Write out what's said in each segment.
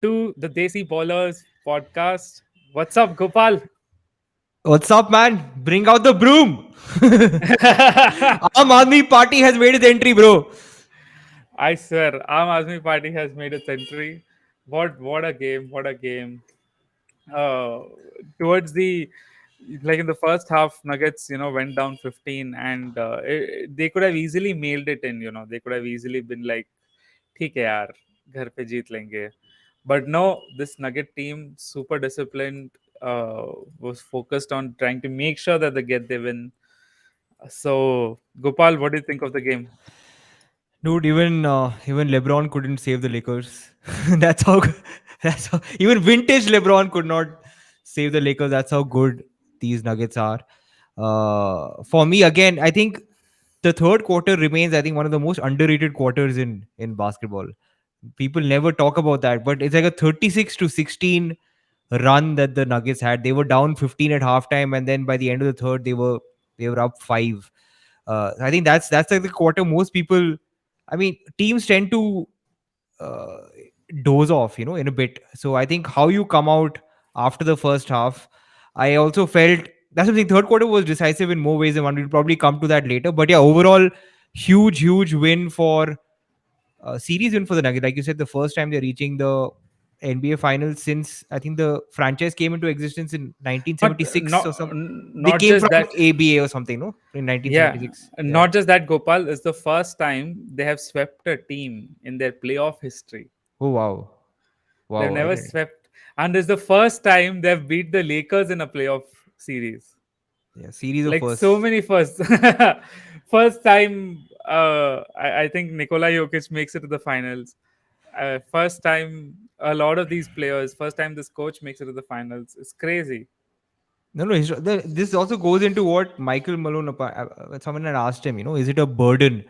to the Desi Ballers podcast. What's up, Gopal? What's up, man? Bring out the broom. Aam Aadmi Party has made its entry, bro. I swear, Aam Aadmi Party has made its entry. What a game! What a game! Uh, Towards the in the first half, Nuggets went down 15, and they could have easily mailed it in. They could have easily been like, "ठीक है यार, घर पे जीत लेंगे." But no, this Nugget team, super disciplined, was focused on trying to make sure that they get the win. So, Gopal, what do you think of the game? Dude, even LeBron couldn't save the Lakers. that's how. That's how. Even vintage LeBron could not save the Lakers. That's how good these Nuggets are. For me, again, I think the third quarter remains, I think, one of the most underrated quarters in basketball. People never talk about that, but it's like a 36-16 run that the Nuggets had. They were down 15 at halftime, and then by the end of the third, they were up five. I think that's like the quarter most people. I mean, teams tend to uh, doze off, in a bit. So I think how you come out after the first half, I also felt that's something. Third quarter was decisive in more ways than one. We'll probably come to that later. But yeah, overall, huge win for series win for the Nuggets. Like you said, the first time they're reaching the NBA Finals since I think the franchise came into existence in Not 1976 or not something. They not came just from that. ABA or something, no? In Yeah, 1976. Yeah. not just that. Gopal is the first time they have swept a team in their playoff history. Oh wow. They've Wow. I never didn't. swept, and it's the first time they've beat the Lakers in a playoff series. Yeah. Series of Like so firsts. many firsts. First time, I think Nikola Jokic makes it to the finals. First time, a lot of these players. First time this coach makes it to the finals. It's crazy. No. This also goes into what Michael Malone. Someone had asked him. Is it a burden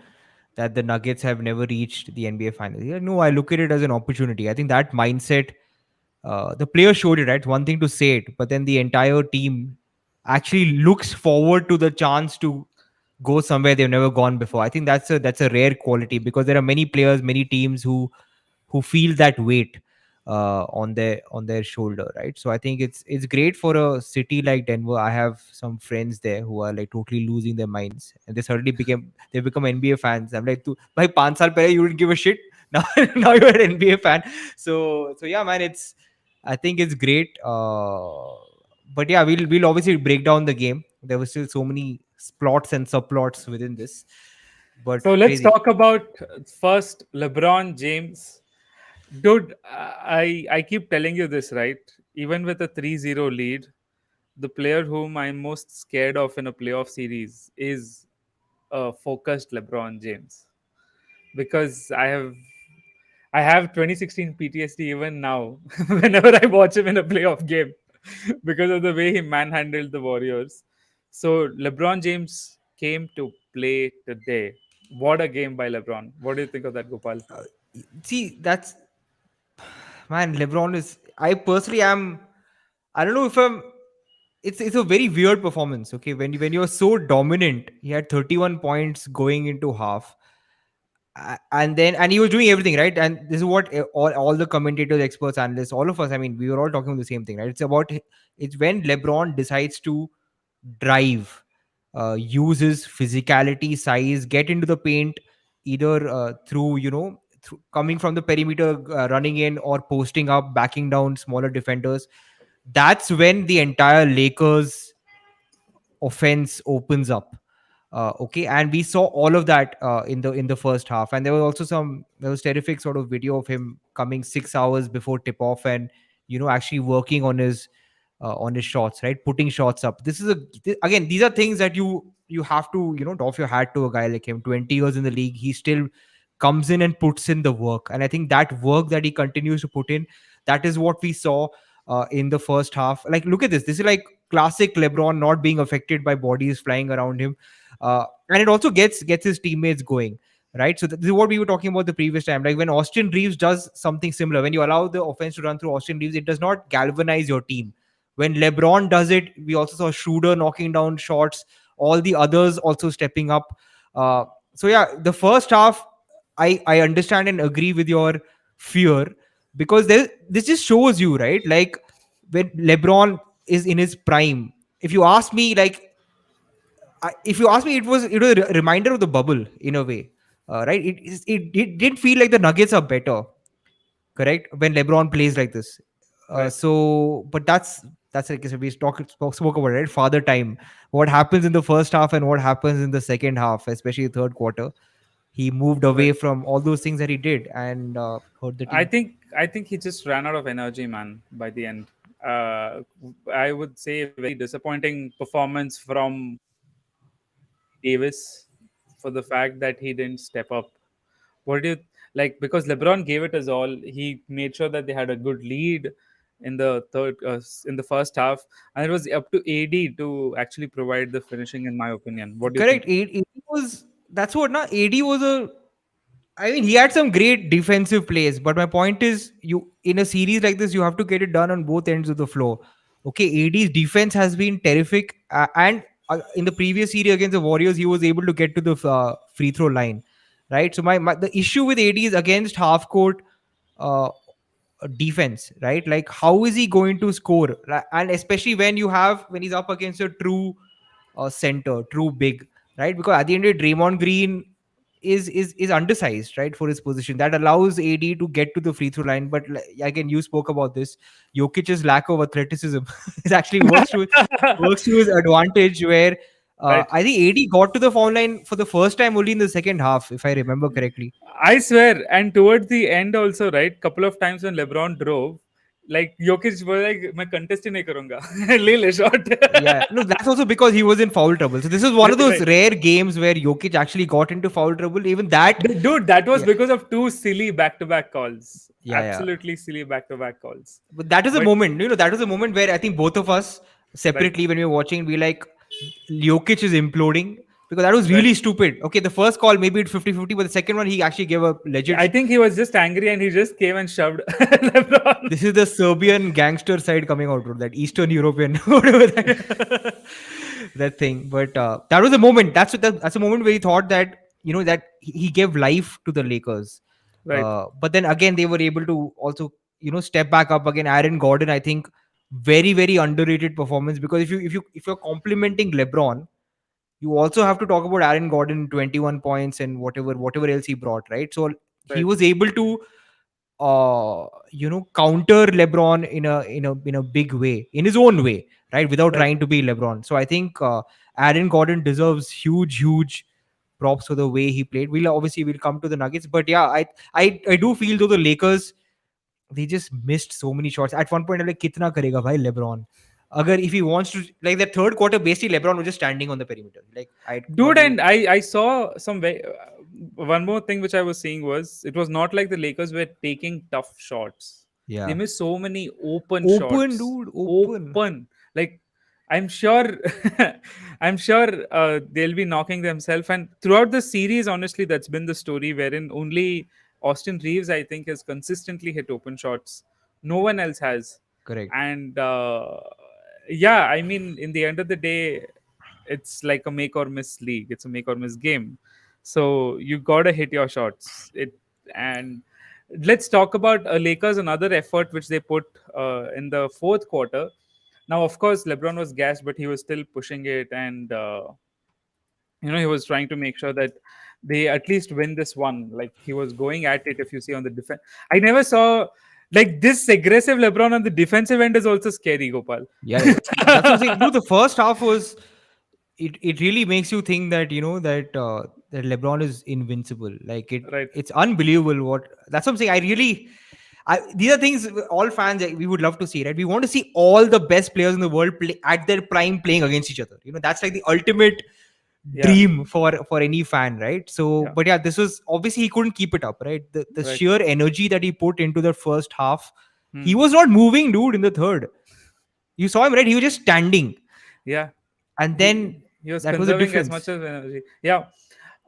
that the Nuggets have never reached the NBA Finals? Yeah. No. I look at it as an opportunity. I think that mindset. The players showed it. Right. It's one thing to say it, but then the entire team actually looks forward to the chance to go somewhere they've never gone before. I think that's a rare quality because there are many players, many teams who feel that weight on their shoulder, right? So I think it's great for a city like Denver. I have some friends there who are like totally losing their minds, and they become NBA fans. I'm like, by 5 saal pehle you didn't give a shit. Now now you're an NBA fan. So yeah, man, I think it's great. But yeah, we'll obviously break down the game. There were still so many plots and subplots within this, but So let's crazy. talk about first LeBron James. Dude, I keep telling you this, right? Even with a 3-0 lead, the player whom I'm most scared of in a playoff series is a focused LeBron James, because I have 2016 PTSD even now whenever I watch him in a playoff game because of the way he manhandled the Warriors. So LeBron James came to play today. What a game by LeBron. What do you think of that, Gopal? See, that's man. LeBron is. I personally am. I don't know if I'm. It's a very weird performance. Okay, when you're so dominant, he had 31 points going into half, and he was doing everything right. And this is what all the commentators, experts, analysts, all of us. I mean, we were all talking about the same thing, right? It's when LeBron decides to drive, use his physicality, size, get into the paint, either through coming from the perimeter, running in, or posting up, backing down smaller defenders. That's when the entire Lakers offense opens up. Okay, and we saw all of that in the first half, and there was terrific sort of video of him coming 6 hours before tip off, and actually working on his shots, right, putting shots up. Again, these are things that you have to doff your hat to a guy like him. 20 years in the league, he still comes in and puts in the work, and I think that work that he continues to put in, that is what we saw in the first half. Like, look at this is like classic LeBron, not being affected by bodies flying around him. And it also gets his teammates going, right? So this is what we were talking about the previous time. Like when Austin Reeves does something similar, when you allow the offense to run through Austin Reeves, it does not galvanize your team. When LeBron does it, we also saw Schroeder knocking down shots, all the others also stepping up. uh, so yeah, the first half, I understand and agree with your fear. because this just shows you, right? Like when LeBron is in his prime. If you ask me, like, if you ask me, it was a reminder of the bubble in a way, right? It did feel like the Nuggets are better, correct? When LeBron plays like this, Right. but that's like I said, we spoke about it, right? Father time. What happens in the first half and what happens in the second half, especially the third quarter. He moved Right. away from all those things that he did and hurt the team. I think he just ran out of energy, man. By the end, uh, I would say very disappointing performance from Davis for the fact that he didn't step up. What do you like? Because LeBron gave it his all. He made sure that they had a good lead in the in the first half, and it was up to AD to actually provide the finishing. In my opinion, what do you think? Correct. AD was that's what now. AD was a. I mean, he had some great defensive plays, but my point is, you in a series like this, you have to get it done on both ends of the floor. Okay, AD's defense has been terrific, and in the previous series against the Warriors, he was able to get to the free throw line, right? So my the issue with AD is against half court uh, defense, right? Like, how is he going to score? And especially when he's up against a true center, true big, right? Because at the end of the day, Draymond Green is undersized, right, for his position. That allows AD to get to the free throw line. But again, you spoke about this. Jokic's lack of athleticism is actually works to his advantage. Where Right. I think AD got to the foul line for the first time only in the second half, if I remember correctly. I swear, and towards the end also, right? Couple of times when LeBron drove, like Jokic was like, "मैं contest ही नहीं करूँगा, ले ले shot." Yeah, no, that's also because he was in foul trouble. So this is one of those Right. rare games where Jokic actually got into foul trouble. Even that, Dude, that was yeah, because of two silly back-to-back calls. yeah, yeah. Absolutely silly back-to-back calls. But that is a But moment, that was a moment where I think both of us right, separately, when we were watching, we like, Jokic is imploding, because that was right. really stupid. Okay, the first call maybe it's 50-50, but the second one he actually gave a I legit. think he was just angry and he just came and shoved LeBron. This is the Serbian gangster side coming out, bro. That Eastern European, whatever that, that thing. But that was a moment. That's a moment where he thought that that he gave life to the Lakers. Right, But then again, they were able to also step back up again. Aaron Gordon, I think, very underrated performance, because if you're complimenting LeBron, you also have to talk about Aaron Gordon, 21 points and whatever else he brought, right? So he right, was able to counter LeBron in a big way, in his own way, right, without right. trying to be LeBron. So I think Aaron Gordon deserves huge props for the way he played. We'll come to the Nuggets, but yeah, I do feel though the Lakers, they just missed so many shots. At one point I'm like, kitna karega bhai LeBron? Agar if he wants to, like, the third quarter, basically LeBron was just standing on the perimeter. Like, I what Dude, do you? and I saw some one more thing which I was seeing was it was not like the Lakers were taking tough shots. They Yeah, missed so many open open, shots. dude, open. Open. Like I'm sure I'm sure they'll be knocking themselves, and throughout the series honestly that's been the story wherein only Austin Reeves I think has consistently hit open shots. No one else has. Correct. And yeah, I mean in the end of the day it's like a make or miss league. It's a make or miss game. So you gotta hit your shots. It and let's talk about Lakers. Another effort which they put in the fourth quarter. Now, of course, LeBron was gassed, but he was still pushing it, and he was trying to make sure that they at least win this one. Like he was going at it. If you see on the defense, I never saw like this aggressive LeBron on the defensive end is also scary, Gopal. Yeah, yeah. That's what I'm saying. Dude, the first half was, it really makes you think that that LeBron is invincible. Like, Right. it's unbelievable what that's what I'm saying. These are things all fans, we would love to see, right? We want to see all the best players in the world play at their prime, playing against each other. That's like the ultimate Yeah. dream for any fan, right? So, Yeah. but yeah, this was obviously, he couldn't keep it up, right? The Right. sheer energy that he put into the first half, he Hmm. was not moving, dude, in the third. You saw him, right? He was just standing, Yeah. and then He was that was the conserving as much difference. as energy. Yeah.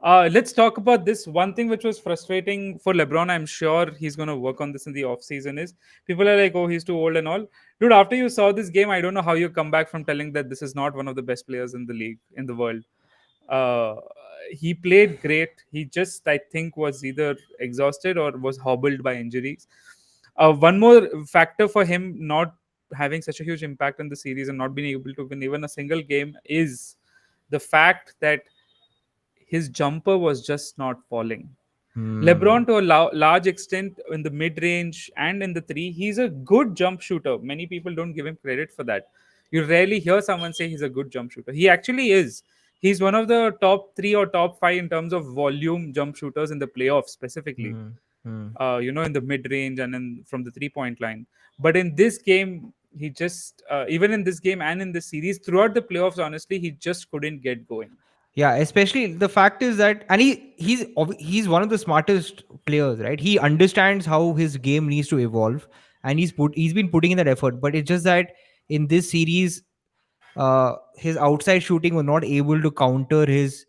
Let's talk about this. One thing which was frustrating for LeBron, I'm sure he's going to work on this in the off season, is people are like, oh, he's too old and all. Dude, after you saw this game, I don't know how you come back from telling that this is not one of the best players in the league, in the world. Uh, he played great. He just, I think, was either exhausted or was hobbled by injuries. One more factor for him not having such a huge impact in the series and not being able to win even a single game is the fact that his jumper was just not falling. Hmm. LeBron, to a large extent, in the mid range and in the three, he's a good jump shooter. Many people don't give him credit for that. You rarely hear someone say he's a good jump shooter. He actually is. He's one of the top three or top five in terms of volume jump shooters in the playoffs, specifically. Hmm. Hmm. In the mid range and in from the 3 point line. But in this game, he just even in this game and in this series throughout the playoffs, honestly, he just couldn't get going. Yeah, especially the fact is that, and he's one of the smartest players, right? He understands how his game needs to evolve, and he's been putting in that effort. But it's just that in this series, his outside shooting was not able to counter his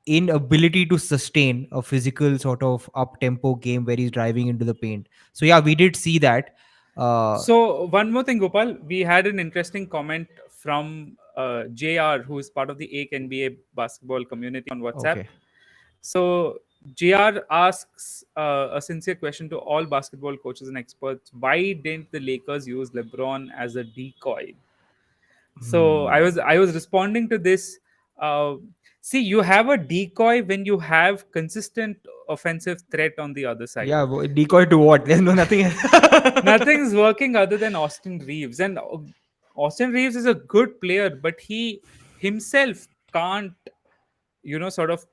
inability to sustain a physical sort of up tempo game where he's driving into the paint. So yeah, we did see that. Uh, So one more thing, Gopal, we had an interesting comment from JR, who is part of the AIC NBA basketball community on WhatsApp. okay. So JR asks a sincere question to all basketball coaches and experts: why didn't the Lakers use LeBron as a decoy? So I Hmm. was I was responding to this. Uh, See, you have a decoy when you have consistent offensive threat on the other side. Yeah, decoy to what? There's no nothing. Nothing's working other than Austin Reeves. And Austin Reeves is a good player, but he himself can't, sort of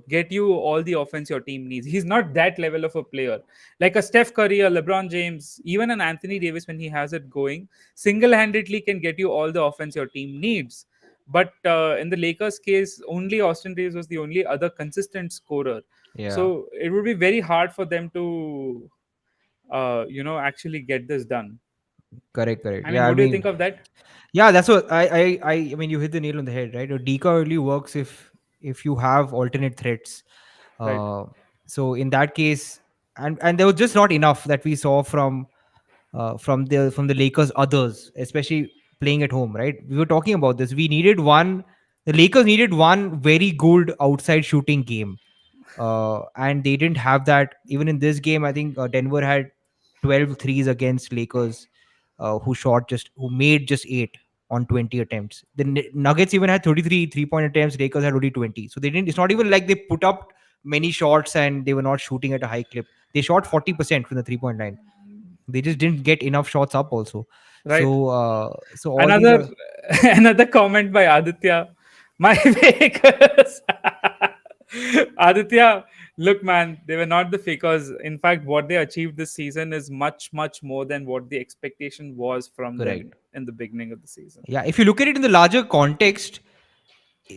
get you all the offense your team needs. He's not that level of a player. Like a Steph Curry, a LeBron James, even an Anthony Davis, when he has it going, single handedly can get you all the offense your team needs. But in the Lakers' case, only Austin Reeves was the only other consistent scorer. Yeah, So it would be very hard for them to actually get this done. correct, correct. I mean, Yeah, I what do you think mean, of that? yeah, that's what I mean, you hit the nail on the head, right? A decoy only works if you have alternate threats. Right. Uh, so in that case, and there was just not enough that we saw from the Lakers others, especially playing at home, right? We were talking about this. The Lakers needed one very good outside shooting game, and they didn't have that even in this game. I think Denver had 12 threes against Lakers, who made just 8 on 20 attempts. The Nuggets even had 33 3-point attempts. Lakers had only 20. So they didn't. It's not even like they put up many shots and they were not shooting at a high clip. They shot 40% from the 3-point line. They just didn't get enough shots up also. Right. So all these Another are another comment by Aditya. My fakers. Aditya, look, man, they were not the fakers. In fact, what they achieved this season is much, much more than what the expectation was from them correct. in the beginning of the season. Yeah, if you look at it in the larger context,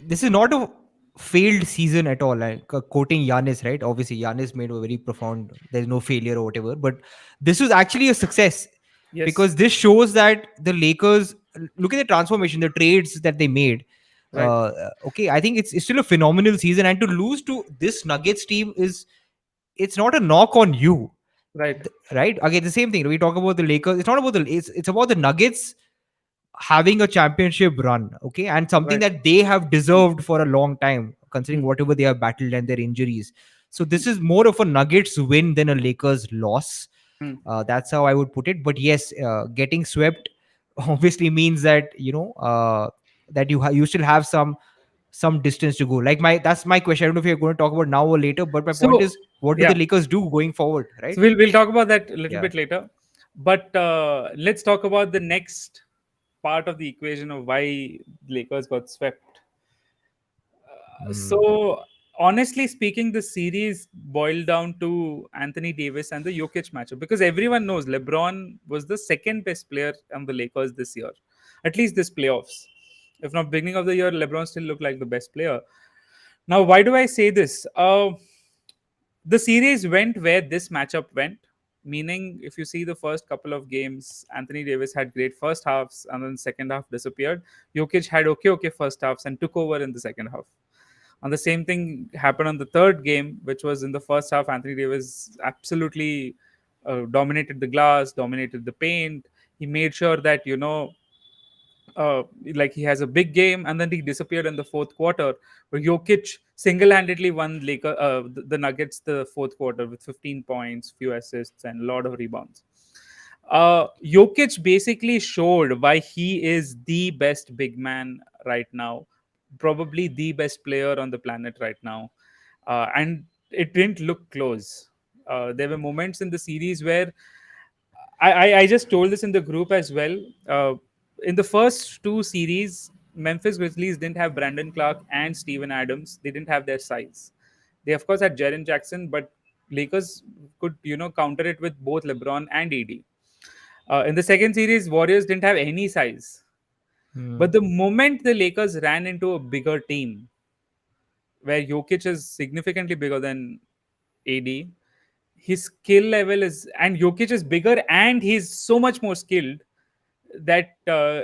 this is not a failed season at all. Like quoting Giannis, right? Obviously, Giannis made a very profound. There's no failure or whatever, but this was actually a success Yes. because this shows that the Lakers look at the transformation, the trades that they made. Right. Okay, I think it's still a phenomenal season, and to lose to this Nuggets team is it's not a knock on you, Right. right? Again, the same thing. We talk about the Lakers. It's not about it's about the Nuggets having a championship run, okay, and something Right. that they have deserved for a long time, considering Hmm. whatever they have battled and their injuries. So this is more of a Nuggets win than a Lakers loss. Hmm. That's how I would put it. But yes, getting swept obviously means that that you still have some distance to go. Like my that's my question. I don't know if you're going to talk about now or later, but my point So is, what do the yeah. Lakers do going forward, right? So we'll talk about that a little Yeah. bit later. But let's talk about the next part of the equation of why Lakers got swept. Hmm. So honestly speaking, the series boiled down to Anthony Davis and the Jokic matchup because everyone knows LeBron was the second best player on the Lakers this year, at least this playoffs. If not beginning of the year, LeBron still looked like the best player. Now, why do I say this? The series went where this matchup went. Meaning, if you see the first couple of games, Anthony Davis had great first halves and then second half disappeared. Jokic had okay first halves and took over in the second half. And the same thing happened on the third game, which was in the first half. Anthony Davis absolutely dominated the glass, dominated the paint. He made sure that uh, like he has a big game and then he disappeared in the fourth quarter, where Jokic single-handedly won the Nuggets the fourth quarter with 15 points, few assists, and a lot of rebounds. Jokic basically showed why he is the best big man right now, probably the best player on the planet right now, and it didn't look close. There were moments in the series where I just told this in the group as well. In the first two series, Memphis Grizzlies didn't have Brandon Clark and Steven Adams. They didn't have their size. They of course had Jaren Jackson, but Lakers could counter it with both LeBron and AD. In the second series, Warriors didn't have any size. Hmm. But the moment the Lakers ran into a bigger team, where Jokic is significantly bigger than AD, his skill level is, and Jokic is bigger and he's so much more skilled that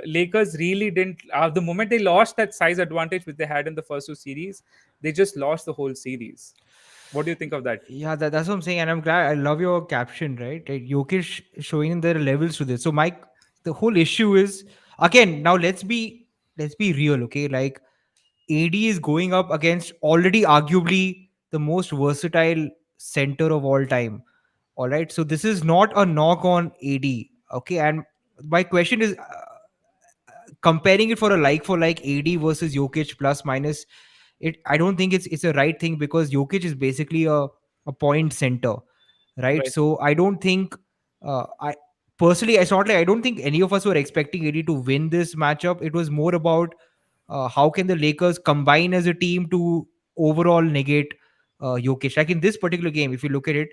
Lakers really didn't. The moment they lost that size advantage which they had in the first two series, they just lost the whole series. What do you think of that? Yeah, that's what I'm saying, and I'm glad. I love your caption, right? Like Jokic showing their levels to this. So, Mike, the whole issue is, again, now let's be real, okay? Like AD is going up against already arguably the most versatile center of all time. All right, so this is not a knock on AD, okay? And my question is, comparing it for a like for like AD versus Jokic plus minus, it I don't think it's a right thing because Jokic is basically a point center, right? Right. So I don't think I personally, it's not like I don't think any of us were expecting AD to win this matchup. It was more about how can the Lakers combine as a team to overall negate Jokic. Like in this particular game, if you look at it,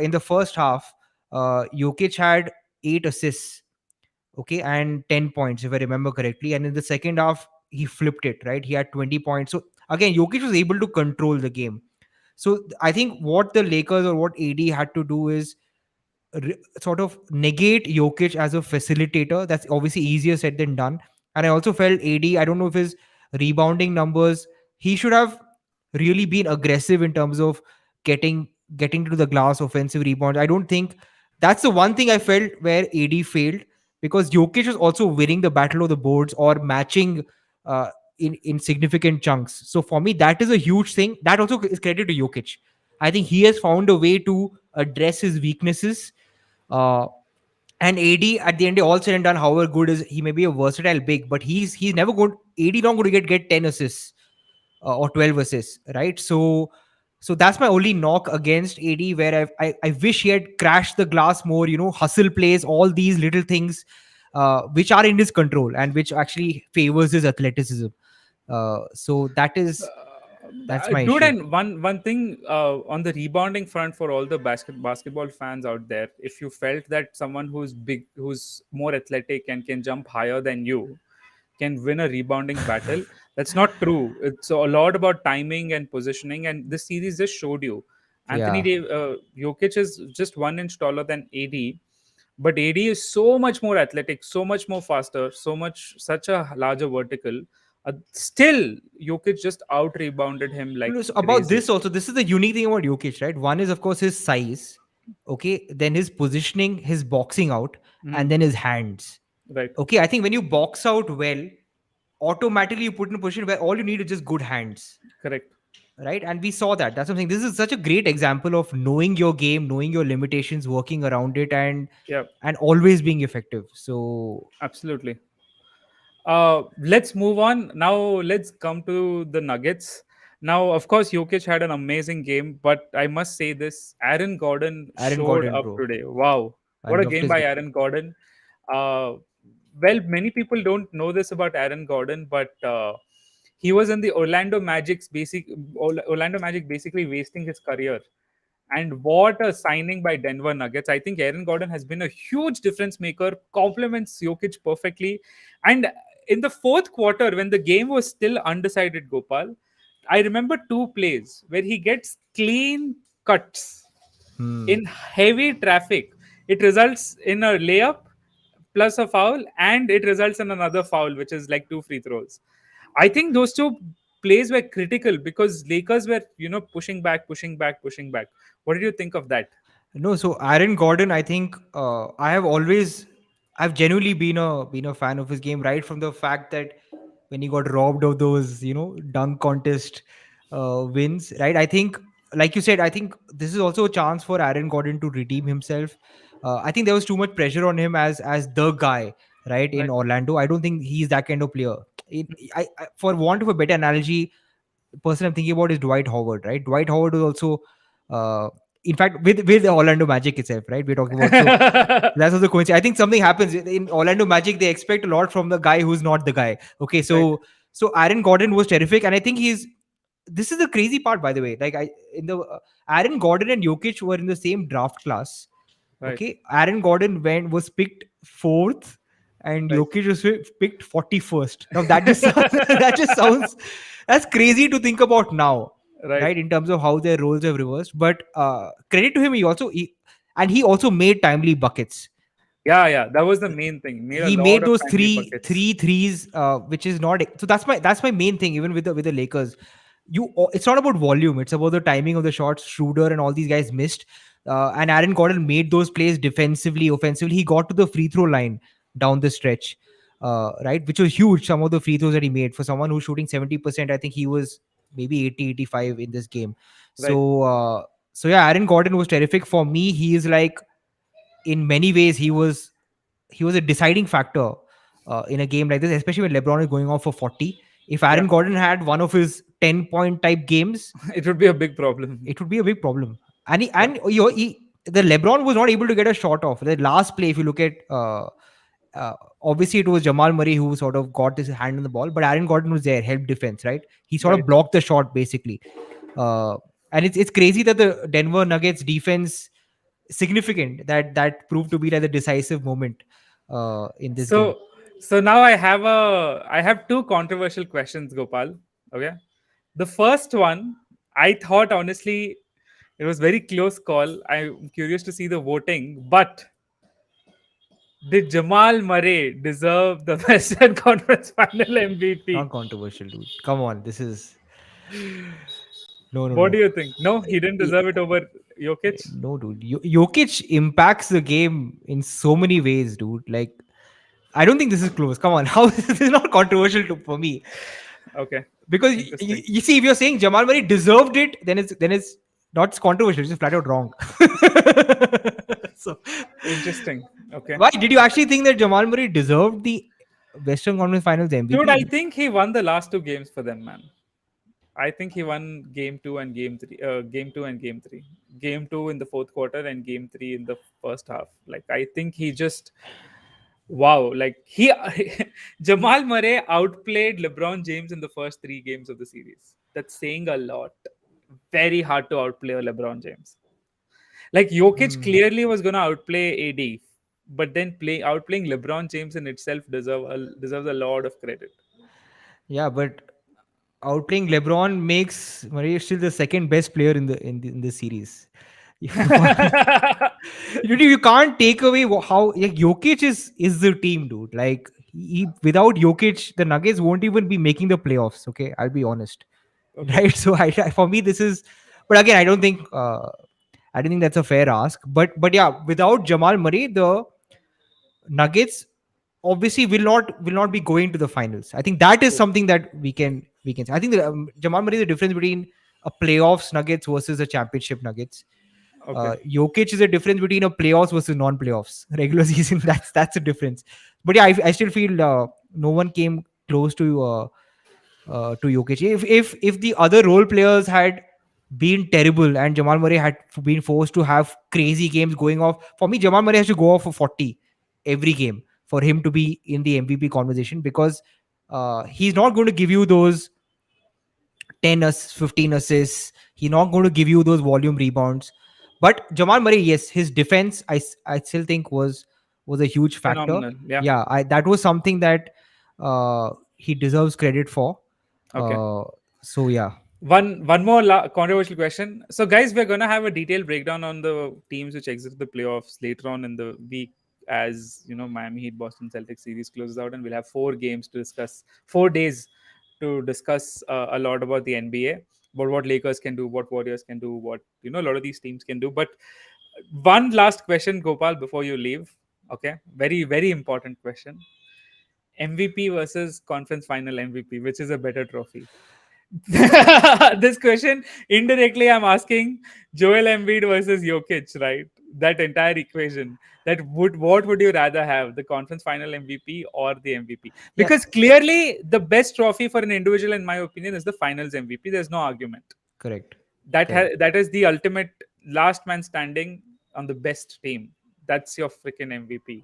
in the first half, Jokic had 8 assists, okay, and 10 points if I remember correctly, and in the second half he flipped it, right? He had 20 points. So again, Jokic was able to control the game. So I think what the Lakers or what AD had to do is sort of negate Jokic as a facilitator. That's obviously easier said than done. And I also felt AD, I don't know if his rebounding numbers, he should have really been aggressive in terms of getting getting to the glass, offensive rebound. I don't think that's the one thing I felt where AD failed, because Jokic was also winning the battle of the boards or matching in significant chunks. So for me, that is a huge thing. That also is credit to Jokic. I think he has found a way to address his weaknesses. Uh, and AD at the end, all said and done, however good is he may be a versatile big, but he's never going. AD not going to get 10 assists or 12 assists, right? So that's my only knock against AD, where I wish he had crashed the glass more. Hustle plays, all these little things, which are in his control and which actually favors his athleticism. So that's my Dude, issue. and one thing on the rebounding front for all the basketball fans out there, if you felt that someone who's big, who's more athletic and can jump higher than you can win a rebounding battle, that's not true. It's a lot about timing and positioning, and this series just showed you. Yeah. Jokic is just 1 inch taller than AD, but AD is so much more athletic, so much more faster, such a larger vertical. Still, Jokic just out rebounded him like No, so about crazy. this also, this is the unique thing about Jokic, right? One is of course his size, okay, then his positioning, his boxing out, and Mhm. then his hands. Right, Okay, I think when you box out well, automatically you put in a position where all you need is just good hands, correct. right? And we saw that. That's something. This is such a great example of knowing your game, knowing your limitations, working around it, Yeah, and always being effective. So absolutely. Let's move on now. Let's come to the Nuggets. Now, of course, Jokic had an amazing game, but I must say this: Aaron Gordon Aaron showed Gordon, up bro, today. Wow, I what a loved game his by game. Aaron Gordon! Uh, well, many people don't know this about Aaron Gordon, but he was in the Orlando Magic, basically wasting his career. And what a signing by Denver Nuggets. I think Aaron Gordon has been a huge difference maker, complements Jokic perfectly. And in the fourth quarter, when the game was still undecided, Gopal, I remember two plays where he gets clean cuts Hmm. in heavy traffic. It results in a layup plus a foul, and it results in another foul, which is like two free throws. I think those two plays were critical because Lakers were, pushing back, pushing back, pushing back. What did you think of that? No, so Aaron Gordon, I think I have always I've genuinely been a fan of his game right from the fact that when he got robbed of those, dunk contest wins, right? I think, like you said, I think this is also a chance for Aaron Gordon to redeem himself. I think there was too much pressure on him as the guy, right, in Right. Orlando. I don't think he's that kind of player. For want of a better analogy, the person I'm thinking about is Dwight Howard, right? Dwight Howard was also, uh, in fact, with the Orlando Magic itself, right? We're talking about, so that's also coincidence. I think something happens in Orlando Magic. They expect a lot from the guy who's not the guy. Okay, Right. so Aaron Gordon was terrific, and I think he's. This is the crazy part, by the way. Like I in the Aaron Gordon and Jokic were in the same draft class. Right. Okay, Aaron Gordon was picked fourth, and Right. Jokic was picked 41st. Now that just that just sounds that's crazy to think about now, Right. right? In terms of how their roles have reversed. But credit to him, he also made timely buckets. Yeah. Yeah. That was the main thing. Made a He lot made of those timely three buckets. three threes, which is not so. That's my main thing. Even with the Lakers, it's not about volume. It's about the timing of the shots. Schroeder and all these guys missed, and Aaron Gordon made those plays defensively, offensively. He got to the free throw line down the stretch, right, which was huge. Some of the free throws that he made for someone who's shooting 70%, I think he was maybe 80-85 in this game. Right. So yeah, Aaron Gordon was terrific for me. He is like, in many ways, he was a deciding factor in a game like this, especially when LeBron is going off for 40. If Yeah. Aaron Gordon had one of his 10-point type games, It would be a big problem. it would be a big problem. And Yeah. the LeBron was not able to get a shot off. The last play, if you look at, uh, obviously it was Jamal Murray who sort of got his hand on the ball, but Aaron Gordon was there, help defense, right? He sort Right. of blocked the shot basically. Uh, and it's crazy that the Denver Nuggets defense significant that proved to be like the decisive moment in this game. So so now I have two controversial questions, Gopal. Okay. The first one, I thought honestly it was very close call. I'm curious to see the voting, but did Jamal Murray deserve the Western Conference Final MVP? Not controversial, dude. Come on, this is no, no, What no. do you think? No, he didn't I- deserve it over Jokic. No, dude. Jokic impacts the game in so many ways, dude. Like, I don't think this is close. Come on, how this is not controversial for me? Okay, Because interesting. you see, if you're saying Jamal Murray deserved it, then it's not controversial. It's just flat out wrong. So, Interesting. Okay. why did you actually think that Jamal Murray deserved the Western Conference Finals Dude, I MVP? think he won the last two games for them, man. I think he won game two and game three. Game two and game three. Game two in the fourth quarter and game three in the first half. Like I think he just wow. Like he Jamal Murray outplayed LeBron James in the first three games of the series. That's saying a lot. Very hard to outplay LeBron James. Like Jokic Hmm. clearly was gonna outplay AD, but then outplaying LeBron James in itself deserves a lot of credit. Yeah, but outplaying LeBron makes Murray still the second best player in the series. You can't, you can't take away how, like, Jokic is the team, dude. Like, without Jokic, the Nuggets won't even be making the playoffs. Okay, I'll be honest, Okay. right? So for me, this is. But again, I don't think that's a fair ask. But yeah, without Jamal Murray, the Nuggets obviously will not be going to the finals. I think that is True. something that we can say. I think Jamal Murray is the difference between a playoffs Nuggets versus a championship Nuggets. Okay. Jokic is a difference between a playoffs versus non-playoffs regular season. That's a difference. But yeah, I still feel no one came close to Jokic. If the other role players had been terrible and Jamal Murray had been forced to have crazy games going off, for me, Jamal Murray has to go off for 40 every game for him to be in the MVP conversation, because he's not going to give you those 10 15 assists. He's not going to give you those volume rebounds. But Jamal Murray, yes, his defense, I still think was a huge factor. Phenomenal. Yeah. Yeah, that was something that he deserves credit for. Okay. Uh, so yeah. One more controversial question. So, guys, we're gonna have a detailed breakdown on the teams which exit the playoffs later on in the week, as you know, Miami Heat Boston Celtics series closes out, and we'll have 4 games to discuss, 4 days to discuss a lot about the NBA, about what Lakers can do, what Warriors can do, what a lot of these teams can do. But one last question, Gopal, before you leave. Okay, very very important question. MVP versus conference final MVP, which is a better trophy? This question indirectly I'm asking Joel Embiid versus Jokic, right? That entire equation. That would what would you rather have, the conference final MVP or the MVP? Yeah, Because clearly the best trophy for an individual, in my opinion, is the finals MVP. There's no argument. correct, correct. That is the ultimate last man standing on the best team. That's your freaking MVP.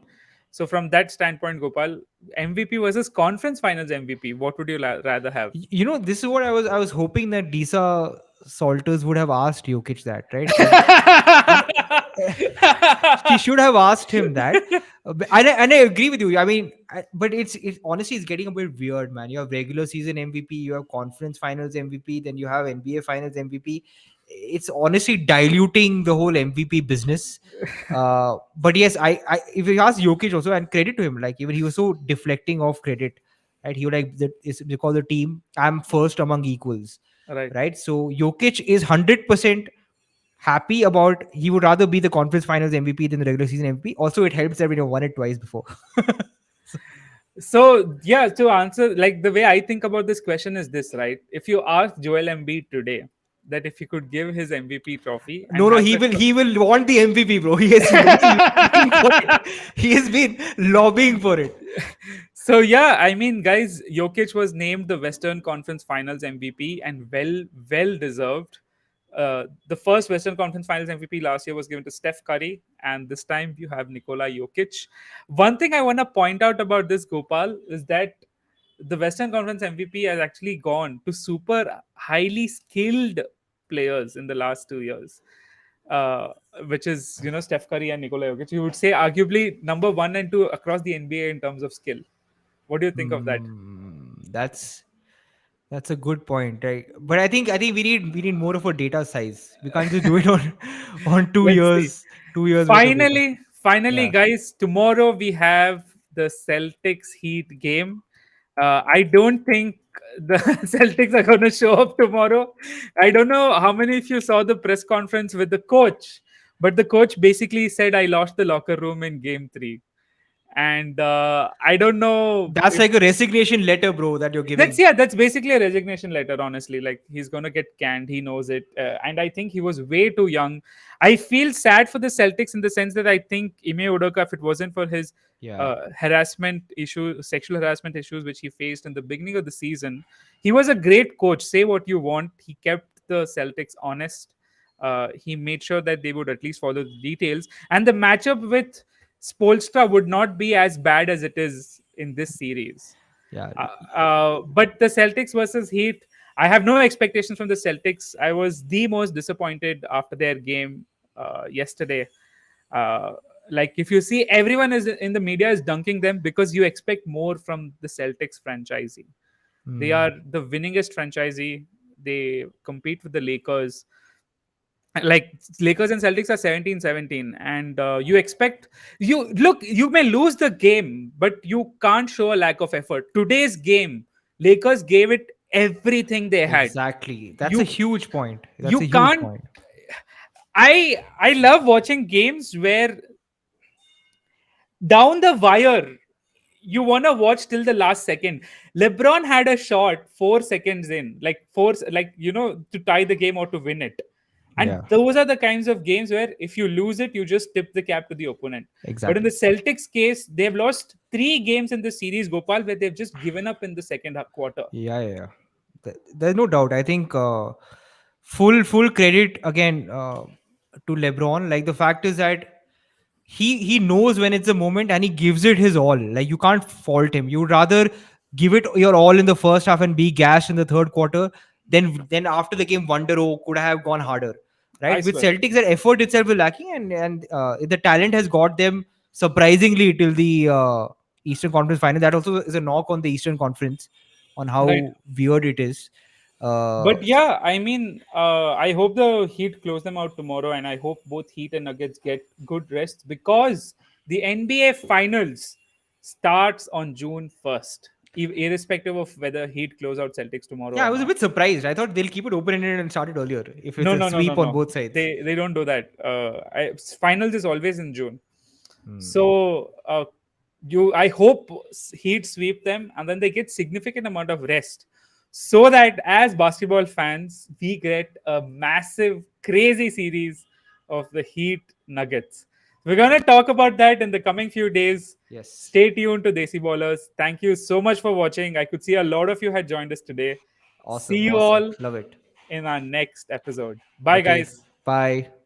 So from that standpoint, Gopal, MVP versus conference finals MVP, what would you rather have? You know, this is what I was hoping that Disa Salters would have asked Jokic that, right? But she should have asked him that. And I agree with you. I mean, but it's honestly it's getting a bit weird, man. You have regular season MVP, you have conference finals MVP, then you have NBA finals MVP. It's honestly diluting the whole MVP business. But yes, I if you ask Jokic also, and credit to him, like even he was so deflecting off credit, right? He would like that is because the team I'm first among equals, Right. right? So Jokic is 100% happy about, he would rather be the conference finals MVP than the regular season MVP. Also, it helps that we won it twice before. So, So yeah, to answer, like, the way I think about this question is this, right? If you ask Joel Embiid today that if he could give his MVP trophy and no, no, have he the will want the MVP, bro. He has been lobbying for it. He has been lobbying for it. so yeah, I mean, guys, Jokic was named the Western Conference Finals MVP, and well deserved. The first Western Conference Finals MVP last year was given to Steph Curry, and this time you have Nikola Jokic. One thing I want to point out about this, Gopal, is that the Western Conference MVP has actually gone to super highly skilled players in the last 2 years, uh, which is, Steph Curry and Nikola Jokic. You would say arguably number one and two across the NBA in terms of skill. What do you think of that? That's a good point, right? But I think we need more of a data size. We can't just do it on on two Let's see. years 2 years worth of data. Finally, Yeah. guys, tomorrow we have the Celtics Heat game. I don't think the Celtics are going to show up tomorrow. I don't know how many of you saw the press conference with the coach, but the coach basically said, I lost the locker room in game three. And I don't know That's if like a resignation letter, bro, that you're that's, giving. yeah, that's basically a resignation letter, honestly. Like, he's gonna get canned, he knows it. And I think he was way too young. I feel sad for the Celtics in the sense that I think Ime Udoka, if it wasn't for his Yeah. harassment issue, sexual harassment issues which he faced in the beginning of the season, he was a great coach. Say what you want, he kept the Celtics honest. He made sure that they would at least follow the details, and the matchup with Spolstra would not be as bad as it is in this series. Yeah. But the Celtics versus Heat, I have no expectations from the Celtics. I was the most disappointed after their game yesterday. Uh, like, if you see, everyone is in the media is dunking them because you expect more from the Celtics franchisee. They Hmm. are the winningest franchisee. They compete with the Lakers. Like, Lakers and Celtics are 17-17, and you expect, you may lose the game, but you can't show a lack of effort. Today's game, Lakers gave it everything they had. Exactly. That's a You huge point. That's you a huge can't. point. I love watching games where down the wire you want to watch till the last second. Lebron had a shot 4 seconds in, like to tie the game or to win it. And Yeah. those are the kinds of games where if you lose it, you just tip the cap to the opponent. But in the Exactly. Celtics case, they've lost 3 games in the series, Gopal, where they've just given up in the second quarter. Yeah, yeah, yeah. There's no doubt. I think full credit again to LeBron. Like the fact is that he knows when it's a moment and he gives it his all. Like you can't fault him. You'd rather give it your all in the first half and be gashed in the third quarter then after the game wonder, oh, could I have gone harder, I right? With swear. Celtics, their effort itself is lacking, and the talent has got them surprisingly till the Eastern Conference final. That also is a knock on the Eastern Conference on Right. how weird it is. But yeah, I mean, I hope the Heat close them out tomorrow, and I hope both Heat and Nuggets get good rest because the NBA Finals starts on June 1st, irrespective of whether Heat close out Celtics tomorrow Yeah, or I was a not. bit surprised. I thought they'll keep it open ended and start it earlier if it's No, a no, no, no, sweep on no. both sides. They don't do that. Finals is always in June. Hmm. So I hope Heat sweep them and then they get significant amount of rest, so that as basketball fans we get a massive, crazy series of the Heat Nuggets. We're gonna talk about that in the coming few days. Yes. Stay tuned to Desi Ballers. Thank you so much for watching. I could see a lot of you had joined us today. See Awesome. you Awesome. all Love it. in our next episode. Bye, Okay. guys. Bye.